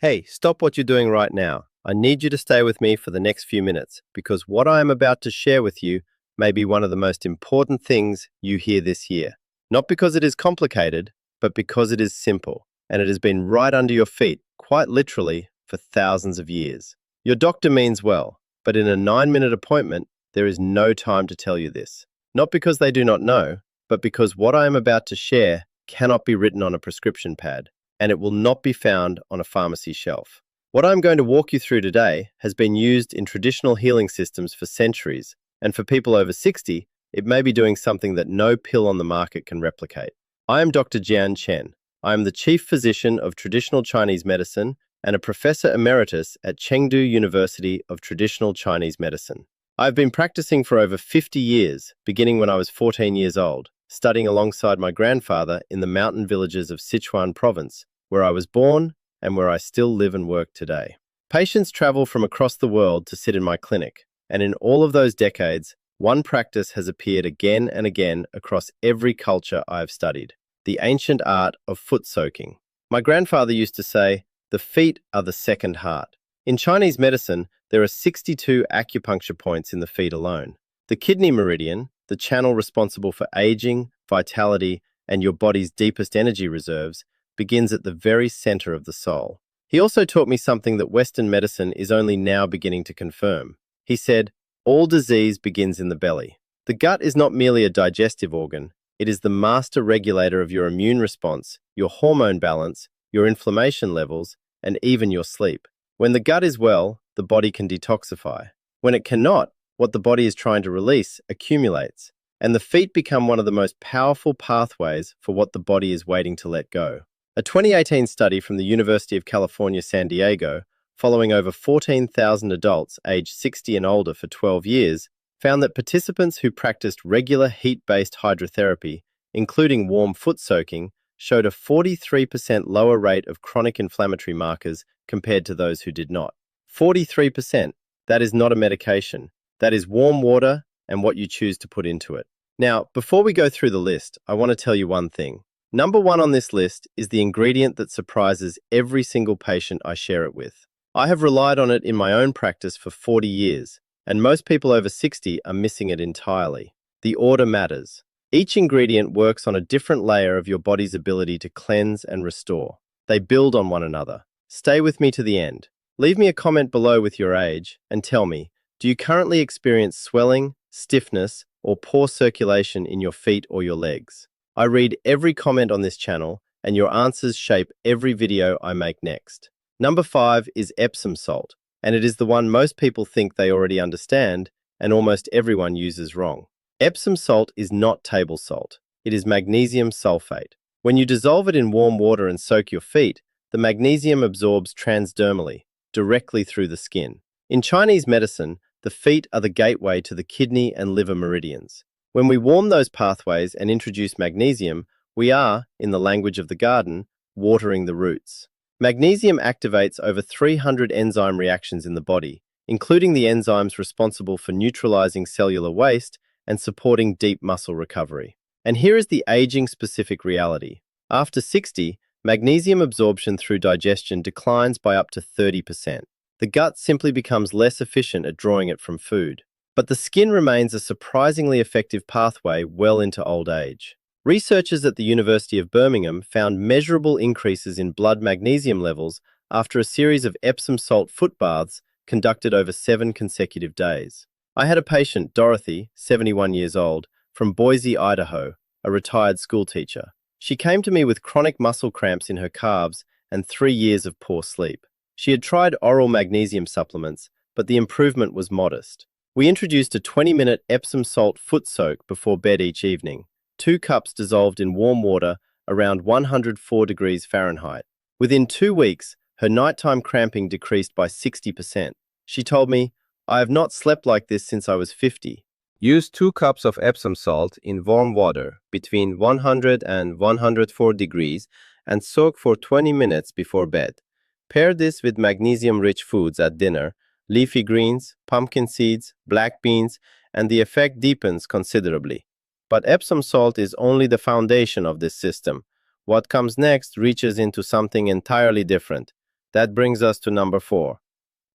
Hey, stop what you're doing right now. I need you to stay with me for the next few minutes because what I am about to share with you may be one of the most important things you hear this year. Not because it is complicated, but because it is simple and it has been right under your feet, quite literally, for thousands of years. Your doctor means well, but in a 9-minute appointment, there is no time to tell you this. Not because they do not know, but because what I am about to share cannot be written on a prescription pad and it will not be found on a pharmacy shelf. What I'm going to walk you through today has been used in traditional healing systems for centuries, and for people over 60, it may be doing something that no pill on the market can replicate. I am Dr. Jian Chen. I am the Chief Physician of Traditional Chinese Medicine and a Professor Emeritus at Chengdu University of Traditional Chinese Medicine. I've been practicing for over 50 years, beginning when I was 14 years old, studying alongside my grandfather in the mountain villages of Sichuan province, where I was born and where I still live and work today. Patients travel from across the world to sit in my clinic, and in all of those decades, one practice has appeared again and again across every culture I have studied: the ancient art of foot soaking. My grandfather used to say, "The feet are the second heart." In Chinese medicine, there are 62 acupuncture points in the feet alone. The kidney meridian, the channel responsible for aging, vitality, and your body's deepest energy reserves, begins at the very center of the soul. He also taught me something that Western medicine is only now beginning to confirm. He said, all disease begins in the belly. The gut is not merely a digestive organ, it is the master regulator of your immune response, your hormone balance, your inflammation levels, and even your sleep. When the gut is well, the body can detoxify. When it cannot, what the body is trying to release accumulates, and the feet become one of the most powerful pathways for what the body is waiting to let go. A 2018 study from the University of California, San Diego, following over 14,000 adults aged 60 and older for 12 years, found that participants who practiced regular heat-based hydrotherapy, including warm foot soaking, showed a 43% lower rate of chronic inflammatory markers compared to those who did not. 43%. That is not a medication. That is warm water and what you choose to put into it. Now, before we go through the list, I want to tell you one thing. Number one on this list is the ingredient that surprises every single patient I share it with. I have relied on it in my own practice for 40 years, and most people over 60 are missing it entirely. The order matters. Each ingredient works on a different layer of your body's ability to cleanse and restore. They build on one another. Stay with me to the end. Leave me a comment below with your age and tell me, do you currently experience swelling, stiffness, or poor circulation in your feet or your legs? I read every comment on this channel, and your answers shape every video I make next. Number 5 is Epsom salt, and it is the one most people think they already understand, and almost everyone uses wrong. Epsom salt is not table salt. It is magnesium sulfate. When you dissolve it in warm water and soak your feet, the magnesium absorbs transdermally, directly through the skin. In Chinese medicine, the feet are the gateway to the kidney and liver meridians. When we warm those pathways and introduce magnesium, we are, in the language of the garden, watering the roots. Magnesium activates over 300 enzyme reactions in the body, including the enzymes responsible for neutralizing cellular waste and supporting deep muscle recovery. And here is the aging-specific reality. After 60, magnesium absorption through digestion declines by up to 30%. The gut simply becomes less efficient at drawing it from food. But the skin remains a surprisingly effective pathway well into old age. Researchers at the University of Birmingham found measurable increases in blood magnesium levels after a series of Epsom salt foot baths conducted over 7 consecutive days. I had a patient, Dorothy, 71 years old, from Boise, Idaho, a retired schoolteacher. She came to me with chronic muscle cramps in her calves and 3 years of poor sleep. She had tried oral magnesium supplements, but the improvement was modest. We introduced a 20-minute Epsom salt foot soak before bed each evening, 2 cups dissolved in warm water around 104 degrees Fahrenheit. Within 2 weeks, her nighttime cramping decreased by 60%. She told me, "I have not slept like this since I was 50. Use 2 cups of Epsom salt in warm water between 100 and 104 degrees and soak for 20 minutes before bed. Pair this with magnesium-rich foods at dinner, leafy greens, pumpkin seeds, black beans, and the effect deepens considerably. But Epsom salt is only the foundation of this system. What comes next reaches into something entirely different: That brings us to number 4.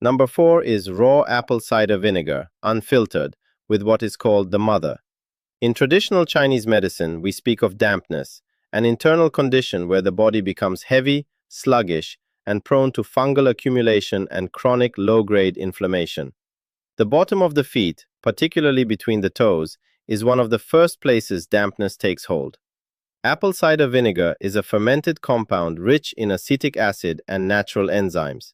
Number 4 is raw apple cider vinegar, unfiltered, with what is called the mother. In traditional Chinese medicine, we speak of dampness, an internal condition where the body becomes heavy, sluggish, and prone to fungal accumulation and chronic low-grade inflammation. The bottom of the feet, particularly between the toes, is one of the first places dampness takes hold. Apple cider vinegar is a fermented compound rich in acetic acid and natural enzymes.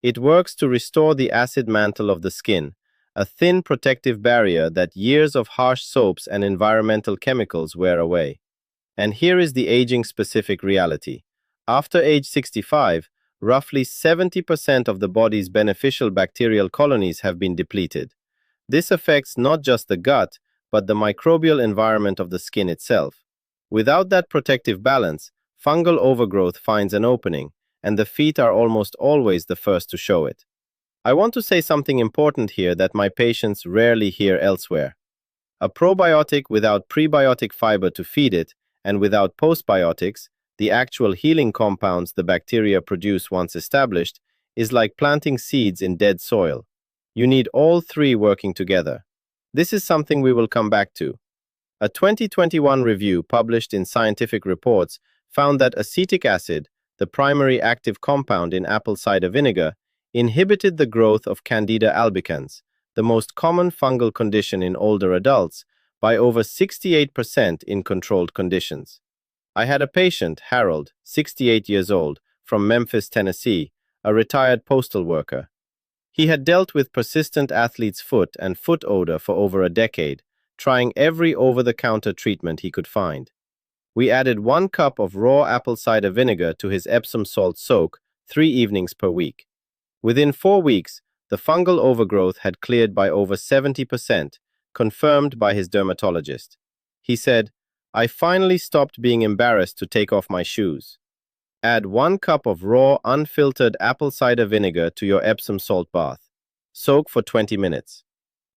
It works to restore the acid mantle of the skin, a thin protective barrier that years of harsh soaps and environmental chemicals wear away. And here is the aging-specific reality. After age 65, roughly 70% of the body's beneficial bacterial colonies have been depleted. This affects not just the gut, but the microbial environment of the skin itself. Without that protective balance, fungal overgrowth finds an opening, and the feet are almost always the first to show it. I want to say something important here that my patients rarely hear elsewhere. A probiotic without prebiotic fiber to feed it, and without postbiotics, the actual healing compounds the bacteria produce once established, is like planting seeds in dead soil. You need all three working together. This is something we will come back to. A 2021 review published in Scientific Reports found that acetic acid, the primary active compound in apple cider vinegar, inhibited the growth of Candida albicans, the most common fungal condition in older adults, by over 68% in controlled conditions. I had a patient, Harold, 68 years old, from Memphis, Tennessee, a retired postal worker. He had dealt with persistent athlete's foot and foot odor for over a decade, trying every over-the-counter treatment he could find. We added 1 cup of raw apple cider vinegar to his Epsom salt soak 3 evenings per week. Within 4 weeks, the fungal overgrowth had cleared by over 70%, confirmed by his dermatologist. He said, "I finally stopped being embarrassed to take off my shoes." Add 1 cup of raw, unfiltered apple cider vinegar to your Epsom salt bath. Soak for 20 minutes.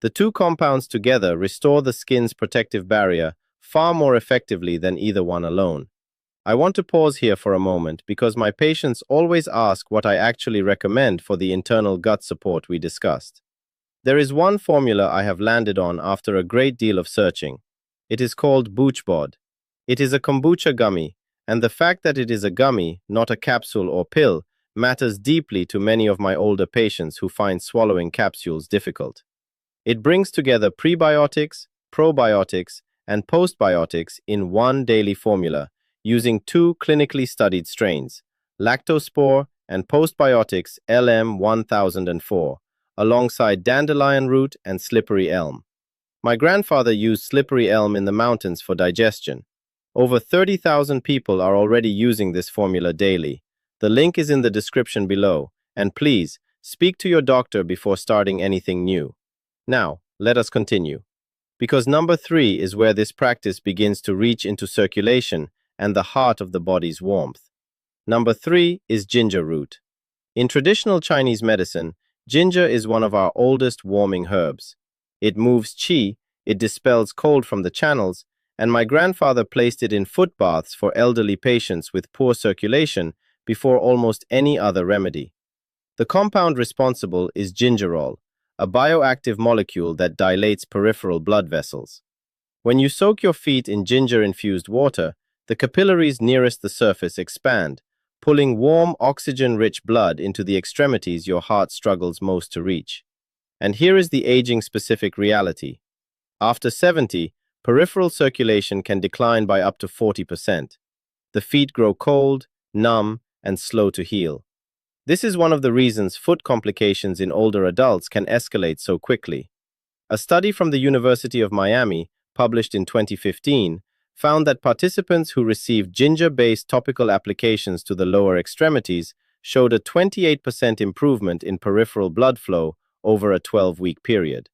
The two compounds together restore the skin's protective barrier far more effectively than either one alone. I want to pause here for a moment because my patients always ask what I actually recommend for the internal gut support we discussed. There is one formula I have landed on after a great deal of searching. It is called Boochbod. It is a kombucha gummy, and the fact that it is a gummy, not a capsule or pill, matters deeply to many of my older patients who find swallowing capsules difficult. It brings together prebiotics, probiotics, and postbiotics in one daily formula, using 2 clinically studied strains, lactospore and postbiotics LM1004, alongside dandelion root and slippery elm. My grandfather used slippery elm in the mountains for digestion. Over 30,000 people are already using this formula daily. The link is in the description below, and please, speak to your doctor before starting anything new. Now, let us continue. Because number 3 is where this practice begins to reach into circulation and the heart of the body's warmth. Number 3 is ginger root. In traditional Chinese medicine, ginger is one of our oldest warming herbs. It moves qi, it dispels cold from the channels, and my grandfather placed it in foot baths for elderly patients with poor circulation before almost any other remedy. The compound responsible is gingerol, a bioactive molecule that dilates peripheral blood vessels. When you soak your feet in ginger-infused water, the capillaries nearest the surface expand, pulling warm, oxygen-rich blood into the extremities your heart struggles most to reach. And here is the aging-specific reality. After 70, peripheral circulation can decline by up to 40%. The feet grow cold, numb, and slow to heal. This is one of the reasons foot complications in older adults can escalate so quickly. A study from the University of Miami, published in 2015, found that participants who received ginger-based topical applications to the lower extremities showed a 28% improvement in peripheral blood flow over a 12-week period.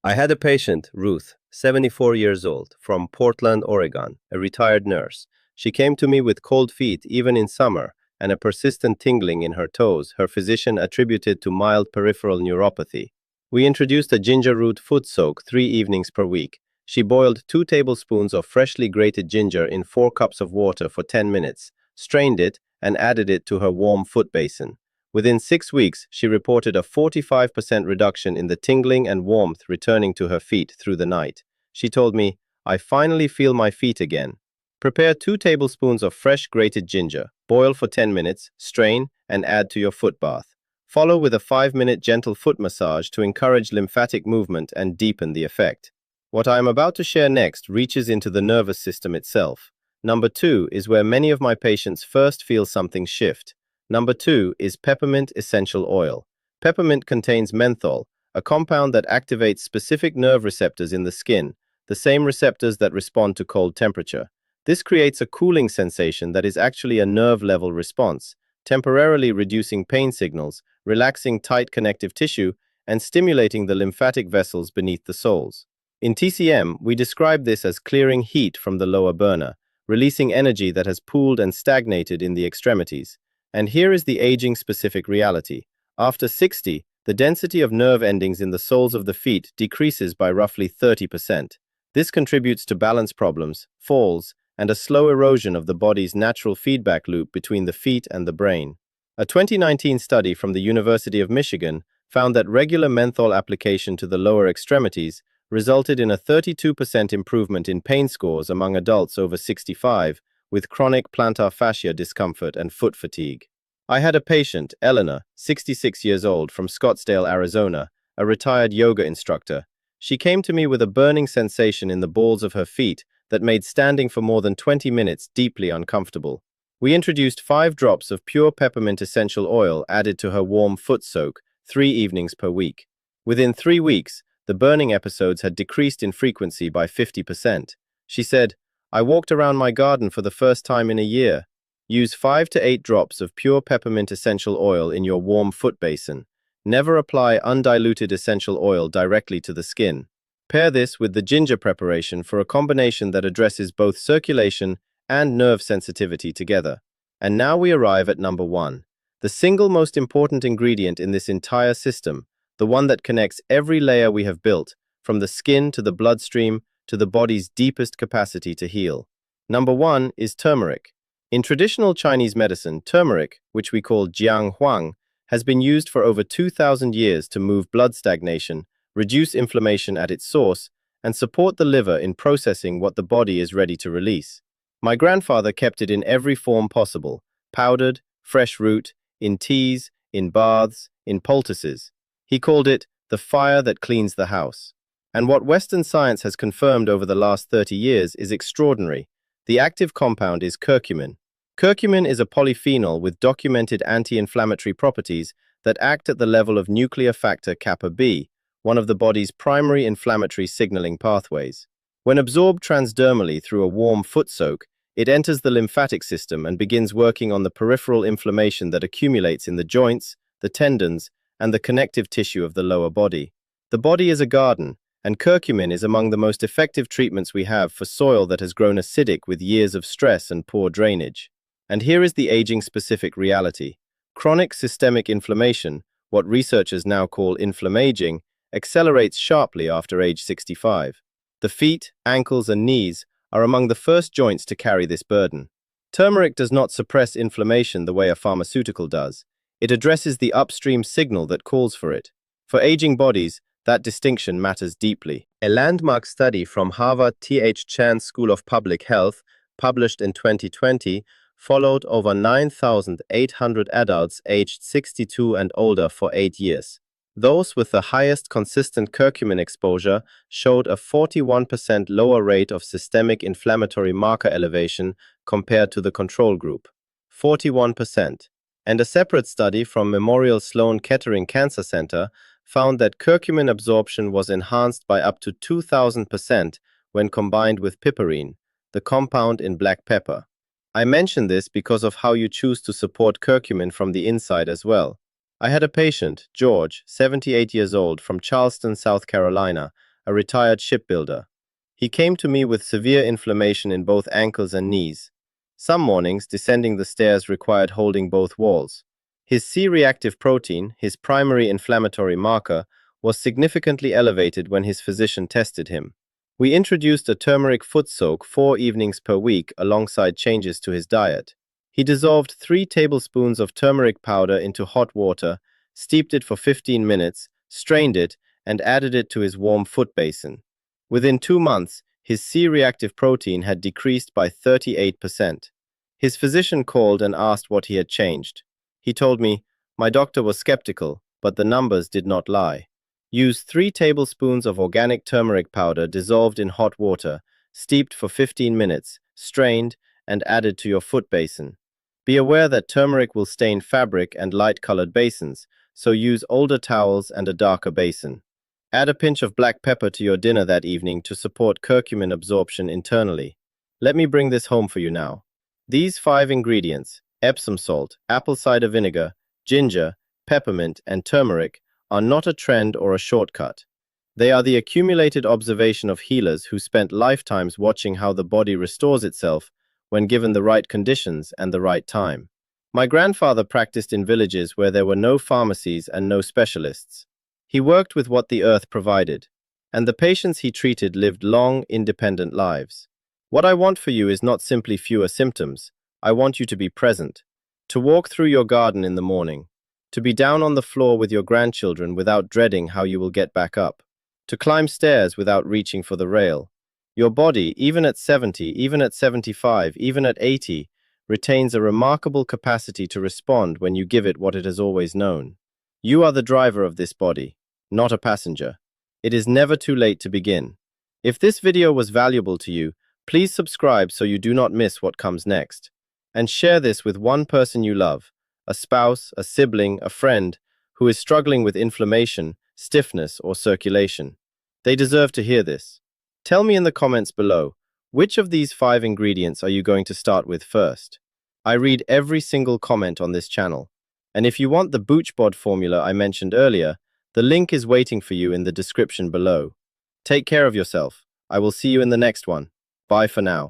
I had a patient, Ruth, 74 years old, from Portland, Oregon, a retired nurse. She came to me with cold feet even in summer, and a persistent tingling in her toes her physician attributed to mild peripheral neuropathy. We introduced a ginger root foot soak 3 evenings per week. She boiled 2 tablespoons of freshly grated ginger in 4 cups of water for 10 minutes, strained it, and added it to her warm foot basin. Within 6 weeks, she reported a 45% reduction in the tingling and warmth returning to her feet through the night. She told me, "I finally feel my feet again." Prepare 2 tablespoons of fresh grated ginger, boil for 10 minutes, strain, and add to your foot bath. Follow with a 5-minute gentle foot massage to encourage lymphatic movement and deepen the effect. What I am about to share next reaches into the nervous system itself. Number 2 is where many of my patients first feel something shift. Number 2 is peppermint essential oil. Peppermint contains menthol, a compound that activates specific nerve receptors in the skin, the same receptors that respond to cold temperature. This creates a cooling sensation that is actually a nerve-level response, temporarily reducing pain signals, relaxing tight connective tissue, and stimulating the lymphatic vessels beneath the soles. In TCM, we describe this as clearing heat from the lower burner, releasing energy that has pooled and stagnated in the extremities. And here is the aging-specific reality. After 60, the density of nerve endings in the soles of the feet decreases by roughly 30%. This contributes to balance problems, falls, and a slow erosion of the body's natural feedback loop between the feet and the brain. A 2019 study from the University of Michigan found that regular menthol application to the lower extremities resulted in a 32% improvement in pain scores among adults over 65 with chronic plantar fascia discomfort and foot fatigue. I had a patient, Eleanor, 66 years old, from Scottsdale, Arizona, a retired yoga instructor. She came to me with a burning sensation in the balls of her feet that made standing for more than 20 minutes deeply uncomfortable. We introduced 5 drops of pure peppermint essential oil added to her warm foot soak 3 evenings per week. Within 3 weeks, the burning episodes had decreased in frequency by 50%. She said, "I walked around my garden for the first time in a year." Use 5 to 8 drops of pure peppermint essential oil in your warm foot basin. Never apply undiluted essential oil directly to the skin. Pair this with the ginger preparation for a combination that addresses both circulation and nerve sensitivity together. And now we arrive at number 1, the single most important ingredient in this entire system, the one that connects every layer we have built, from the skin to the bloodstream to the body's deepest capacity to heal. Number 1 is turmeric. In traditional Chinese medicine, turmeric, which we call Jian Chen, has been used for over 2,000 years to move blood stagnation, reduce inflammation at its source, and support the liver in processing what the body is ready to release. My grandfather kept it in every form possible: powdered, fresh root, in teas, in baths, in poultices. He called it the fire that cleans the house. And what Western science has confirmed over the last 30 years is extraordinary. The active compound is curcumin. Curcumin is a polyphenol with documented anti-inflammatory properties that act at the level of nuclear factor kappa B, one of the body's primary inflammatory signaling pathways. When absorbed transdermally through a warm foot soak, it enters the lymphatic system and begins working on the peripheral inflammation that accumulates in the joints, the tendons, and the connective tissue of the lower body. The body is a garden, and curcumin is among the most effective treatments we have for soil that has grown acidic with years of stress and poor drainage. And here is the aging-specific reality. Chronic systemic inflammation, what researchers now call inflammaging, accelerates sharply after age 65. The feet, ankles, and knees are among the first joints to carry this burden. Turmeric does not suppress inflammation the way a pharmaceutical does. It addresses the upstream signal that calls for it. For aging bodies, that distinction matters deeply. A landmark study from Harvard T.H. Chan School of Public Health, published in 2020, followed over 9,800 adults aged 62 and older for 8 years. Those with the highest consistent curcumin exposure showed a 41% lower rate of systemic inflammatory marker elevation compared to the control group. 41%. And a separate study from Memorial Sloan Kettering Cancer Center found that curcumin absorption was enhanced by up to 2,000% when combined with piperine, the compound in black pepper. I mention this because of how you choose to support curcumin from the inside as well. I had a patient, George, 78 years old, from Charleston, South Carolina, a retired shipbuilder. He came to me with severe inflammation in both ankles and knees. Some mornings, descending the stairs required holding both walls. His C-reactive protein, his primary inflammatory marker, was significantly elevated when his physician tested him. We introduced a turmeric foot soak 4 evenings per week alongside changes to his diet. He dissolved 3 tablespoons of turmeric powder into hot water, steeped it for 15 minutes, strained it, and added it to his warm foot basin. Within 2 months, his C-reactive protein had decreased by 38%. His physician called and asked what he had changed. He told me, "My doctor was skeptical, but the numbers did not lie. Use 3 tablespoons of organic turmeric powder dissolved in hot water, steeped for 15 minutes, strained, and added to your foot basin. Be aware that turmeric will stain fabric and light-colored basins, so use older towels and a darker basin. Add a pinch of black pepper to your dinner that evening to support curcumin absorption internally. Let me bring this home for you now. These 5 ingredients, Epsom salt, apple cider vinegar, ginger, peppermint, and turmeric, are not a trend or a shortcut. They are the accumulated observation of healers who spent lifetimes watching how the body restores itself when given the right conditions and the right time. My grandfather practiced in villages where there were no pharmacies and no specialists. He worked with what the earth provided, and the patients he treated lived long, independent lives. What I want for you is not simply fewer symptoms. I want you to be present, to walk through your garden in the morning, to be down on the floor with your grandchildren without dreading how you will get back up, to climb stairs without reaching for the rail. Your body, even at 70, even at 75, even at 80, retains a remarkable capacity to respond when you give it what it has always known. You are the driver of this body, not a passenger. It is never too late to begin. If this video was valuable to you, please subscribe so you do not miss what comes next. And share this with one person you love, a spouse, a sibling, a friend, who is struggling with inflammation, stiffness, or circulation. They deserve to hear this. Tell me in the comments below, which of these 5 ingredients are you going to start with first? I read every single comment on this channel. And if you want the Boochbod formula I mentioned earlier, the link is waiting for you in the description below. Take care of yourself. I will see you in the next one. Bye for now.